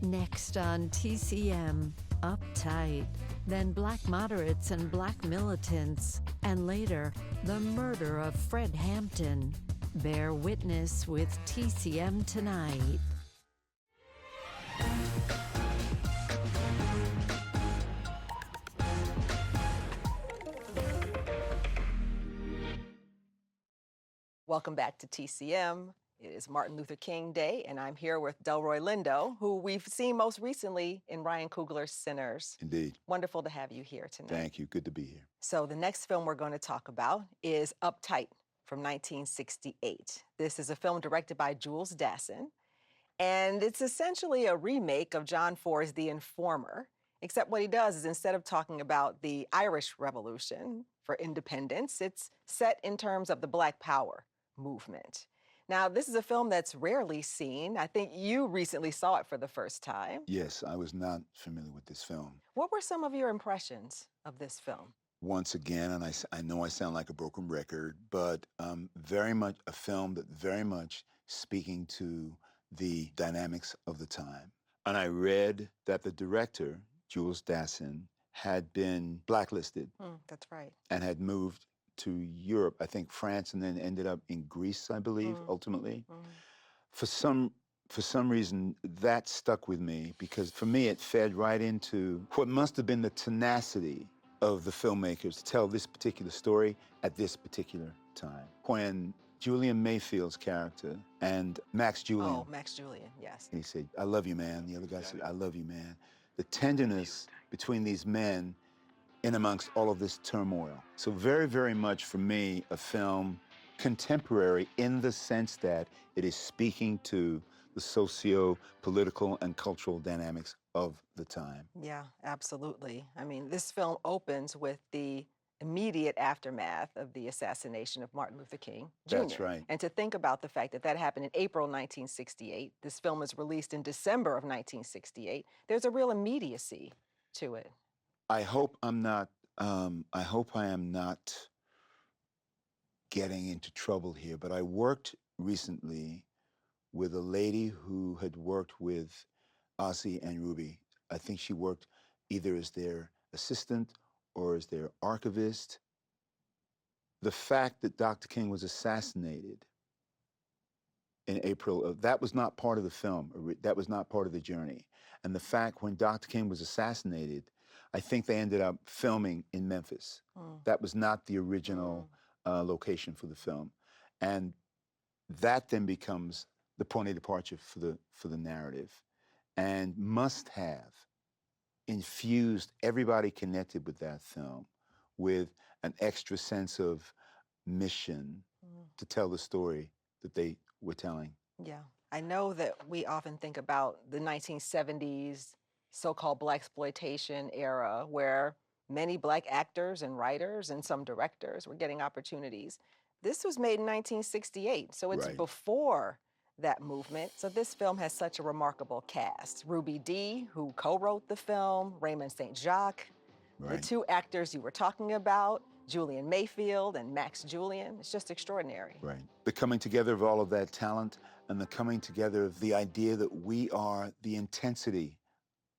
Next on TCM, Uptight, then Black moderates and Black militants, and later, the murder of Fred Hampton. Bear witness with TCM Tonight. Welcome back to TCM. It is Martin Luther King Day, and I'm here with Delroy Lindo, who we've seen most recently in Ryan Coogler's Sinners. Indeed. Wonderful to have you here tonight. Thank you. Good to be here. So the next film we're going to talk about is Uptight from 1968. This is a film directed by Jules Dassin, and it's essentially a remake of John Ford's The Informer, except what he does is instead of talking about the Irish Revolution for independence, it's set in terms of the Black Power movement. Now, this is a film that's rarely seen. I think you recently saw it for the first time. Yes, I was not familiar with this film. What were some of your impressions of this film? Once again, and I know I sound like a broken record, but very much a film that very much speaking to the dynamics of the time. And I read that the director, Jules Dassin, had been blacklisted. That's right. And had moved to Europe, I think France, and then ended up in Greece, I believe, ultimately. For some reason, that stuck with me because for me, it fed right into what must have been the tenacity of the filmmakers to tell this particular story at this particular time. When Julian Mayfield's character and Max Julian. Oh, Max Julian, yes. He said, "I love you, man." The other guy said, "I love you, man." The tenderness between these men in amongst all of this turmoil. So very, very much for me, a film contemporary in the sense that it is speaking to the socio-political and cultural dynamics of the time. Yeah, absolutely. I mean, this film opens with the immediate aftermath of the assassination of Martin Luther King Jr. That's right. And to think about the fact that that happened in April 1968, this film was released in December of 1968, there's a real immediacy to it. I hope I am not getting into trouble here, but I worked recently with a lady who had worked with Ozzy and Ruby. I think she worked either as their assistant or as their archivist. The fact that Dr. King was assassinated in April, that was not part of the film. That was not part of the journey. And the fact when Dr. King was assassinated, I think they ended up filming in Memphis. That was not the original location for the film. And that then becomes the point of departure for the narrative and must have infused everybody connected with that film with an extra sense of mission to tell the story that they were telling. Yeah, I know that we often think about the 1970s so-called blaxploitation era where many Black actors and writers and some directors were getting opportunities. This was made in 1968, so it's before that movement. So this film has such a remarkable cast. Ruby Dee, who co-wrote the film, Raymond St. Jacques, the two actors you were talking about, Julian Mayfield and Max Julian. It's just extraordinary. Right. The coming together of all of that talent and the coming together of the idea that we are the intensity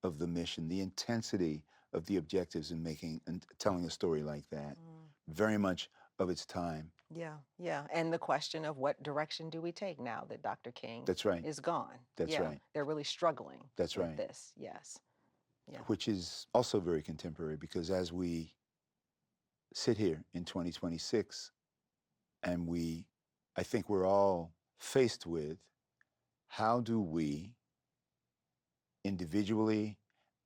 of the mission, the intensity of the objectives in making and telling a story like that. Very much of its time. Yeah, yeah. And the question of what direction do we take now that Dr. King is gone? That's right. They're really struggling with this, yes. Yeah. Which is also very contemporary because as we sit here in 2026 and I think we're all faced with how do we individually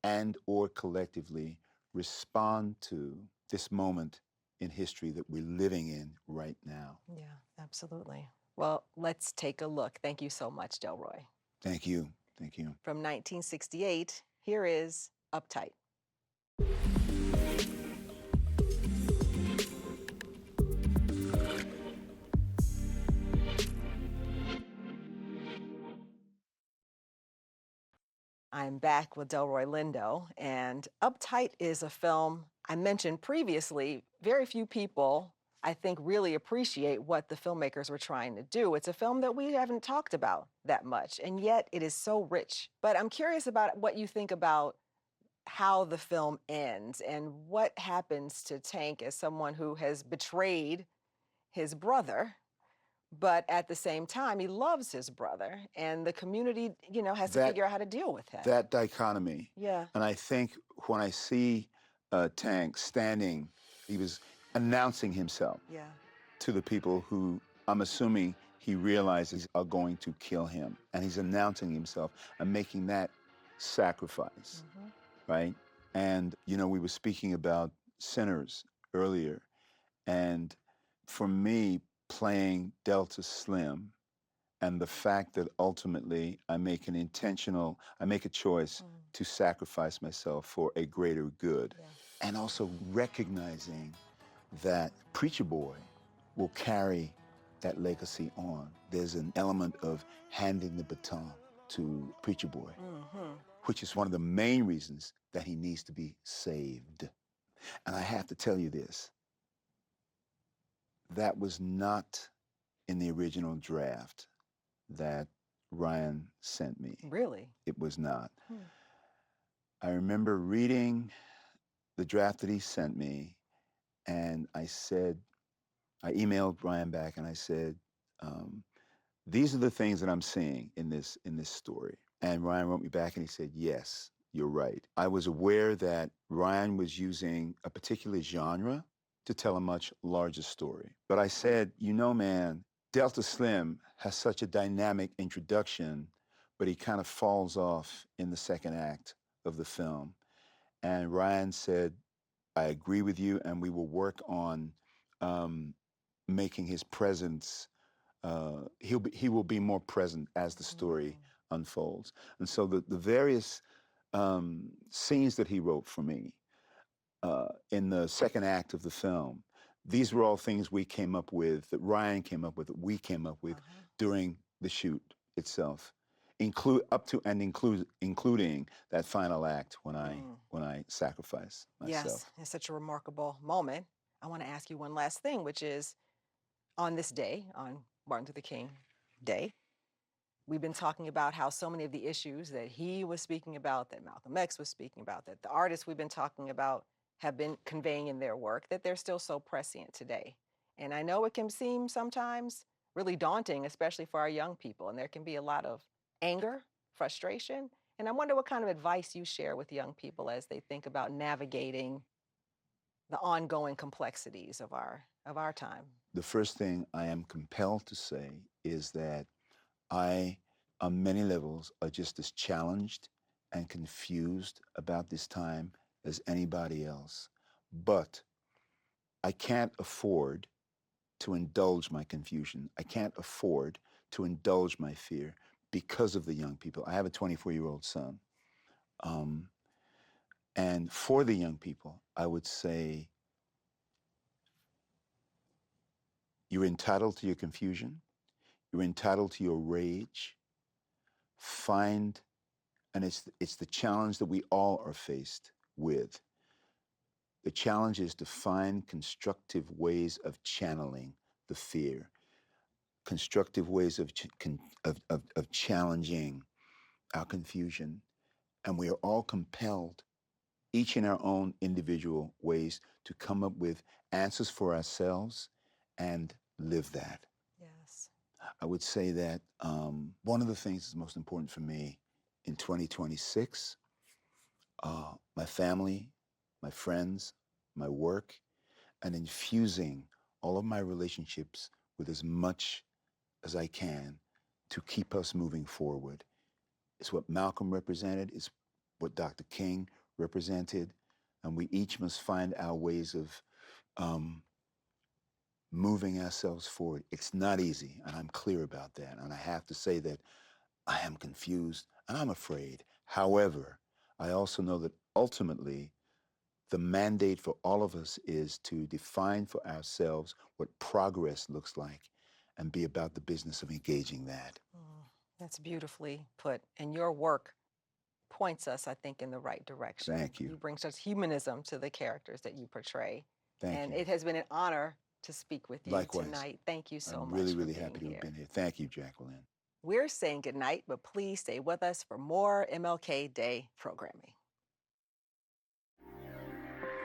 and or collectively respond to this moment in history that we're living in right now. Yeah, absolutely. Well, let's take a look. Thank you so much, Delroy. Thank you. Thank you. From 1968, here is Uptight. I'm back with Delroy Lindo, and Uptight is a film I mentioned previously. Very few people I think, really appreciate what the filmmakers were trying to do. It's a film that we haven't talked about that much, and yet it is so rich. But I'm curious about what you think about how the film ends and what happens to Tank as someone who has betrayed his brother, but at the same time, he loves his brother, and the community, has to That figure out how to deal with that. that dichotomy. Yeah. And I think when I see Tank standing, he was announcing himself Yeah. to the people who I'm assuming he realizes are going to kill him. And he's announcing himself and making that sacrifice, right? And, we were speaking about sinners earlier. And for me, playing Delta Slim and the fact that ultimately I make a choice to sacrifice myself for a greater good. Yeah. And also recognizing that Preacher Boy will carry that legacy on. There's an element of handing the baton to Preacher Boy, which is one of the main reasons that he needs to be saved. And I have to tell you this, that was not in the original draft that Ryan sent me. Really? It was not. I remember reading the draft that he sent me, and I emailed Ryan back and I said, these are the things that I'm seeing in this story. And Ryan wrote me back and he said, yes, you're right. I was aware that Ryan was using a particular genre to tell a much larger story. But I said, man, Delta Slim has such a dynamic introduction, but he kind of falls off in the second act of the film. And Ryan said, I agree with you, and we will work on making his presence, he will be more present as the story unfolds. And so the various scenes that he wrote for me in the second act of the film, these were all things we came up with, that Ryan came up with, that we came up with during the shoot itself, including that final act when I sacrifice myself. Yes, it's such a remarkable moment. I want to ask you one last thing, which is, on this day, on Martin Luther King Day, we've been talking about how so many of the issues that he was speaking about, that Malcolm X was speaking about, that the artists we've been talking about have been conveying in their work, that they're still so prescient today. And I know it can seem sometimes really daunting, especially for our young people, and there can be a lot of anger, frustration. And I wonder what kind of advice you share with young people as they think about navigating the ongoing complexities of our time. The first thing I am compelled to say is that I, on many levels, are just as challenged and confused about this time as anybody else. But I can't afford to indulge my confusion. I can't afford to indulge my fear because of the young people. I have a 24-year-old son. And for the young people, I would say, you're entitled to your confusion. You're entitled to your rage. And it's the challenge that we all are faced with. The challenge is to find constructive ways of channeling the fear, constructive ways of challenging our confusion. And we are all compelled, each in our own individual ways, to come up with answers for ourselves and live that. Yes. I would say that one of the things that's most important for me in 2026, my family, my friends, my work, and infusing all of my relationships with as much as I can to keep us moving forward. It's what Malcolm represented, it's what Dr. King represented, and we each must find our ways of moving ourselves forward. It's not easy, and I'm clear about that. And I have to say that I am confused and I'm afraid. However, I also know that ultimately the mandate for all of us is to define for ourselves what progress looks like and be about the business of engaging that. That's beautifully put. And your work points us, I think, in the right direction. Thank you. You bring such humanism to the characters that you portray. Thank and you. it has been an honor to speak with you Likewise. tonight. Thank you so I'm much really, for really being happy to have here. been here. Thank you, Jacqueline. We're saying goodnight, but please stay with us for more MLK Day programming.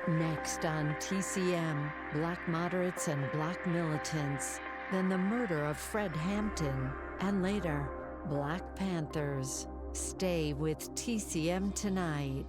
Next on TCM, Black Moderates and Black Militants, then the murder of Fred Hampton, and later, Black Panthers. Stay with TCM tonight.